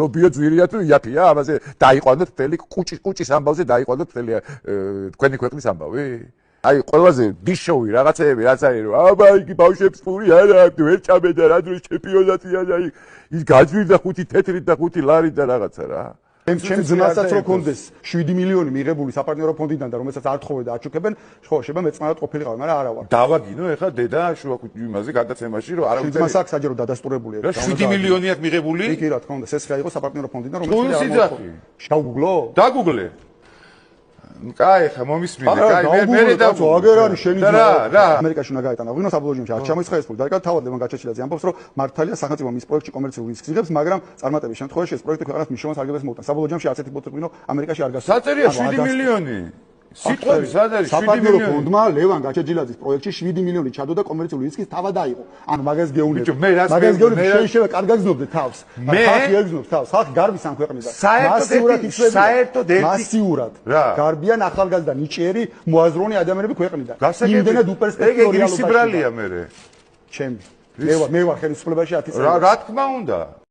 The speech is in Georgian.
ლობიო ძვირია თუ იაფია, ამაზე დაიყვანოთ მთელი კუჭის ამბავზე დაიყვანოთ მთელი თქვენი ქვეყნის ამბავი. აი ყველაზე ბიშოვი რაღაცეები რაც არის რომ აბა იგი ბავშვებს პური არა ვერ ჭამედა რა დროს ჩემპიონატია და ის გაძვირდა 5 თეთრით და 5 ლარით და რაღაცა რა. ჩემს ძმასაც რო კონდეს 7 მილიონი მიღებული საპარტნიორო ფონდიდან და რომელსაც არ თხოვენ და აჩუქებენ, ხო, შეიძლება მეწმანად ყოფილიყავი, მაგრამ არა ვარ. დავაგინო ეხლა დედა შუაკუჭიმაზე გადაცემაში რომ არა ძმას აქვს საჯარო დადასტურებული რა 7 მილიონი აქვს მიღებული? კი, რა თქმა უნდა, სესხია იყო საპარტნიორო ფონდიდან, რომელიც არ მოხდა. შავგუგლო? დაგუგლე. კაი, ხა მომისმინე, კაი, მე და აგერ არის შენი ძმა. რა. ამერიკაში უნდა გაეტანა ღვინო საბოლოოში არ ჩამოიცხა ეს ფული. და თავად ლევან გაჩეჩილაძე ამბობს, რომ მართალია სახელმწიფო მის პროექტში კომერციულ რისკს იღებს, მაგრამ წარმატების შემთხვევაში ეს პროექტი ქვეყანას მნიშვნელოვან სარგებლობას მოუტანს. საბოლოოში არც ერთი ღვინო ამერიკაში არ გასულა. საწერია 7 მილიონი. სიტყვები სად არის 7 მილიონი? საპარტნიორო ფონდმა ლევან გაჩეჩილაძის პროექტში 7 მილიონი ჩადო და კომერციული რისკის თავად აიღო. ანუ მაგას გეუბნები. მაგას გეუბნები შეიძლება კარგად გზნობდე თავს. ხალხი ეგზნობს თავს. ხალხი გარბის ამ ქვეყნიდან. საერთოდ ერთი მასიურად გარბიან ახალგაზრდა ნიჭიერი მოაზროვნე ადამიანები ქვეყნიდან. იმდენად უპერსპექტივო რეალობაშია. გასაგებია მე. ჩემი. მე ვარ ხელისუფლებაში 10 წელი. რა თქმა უნდა.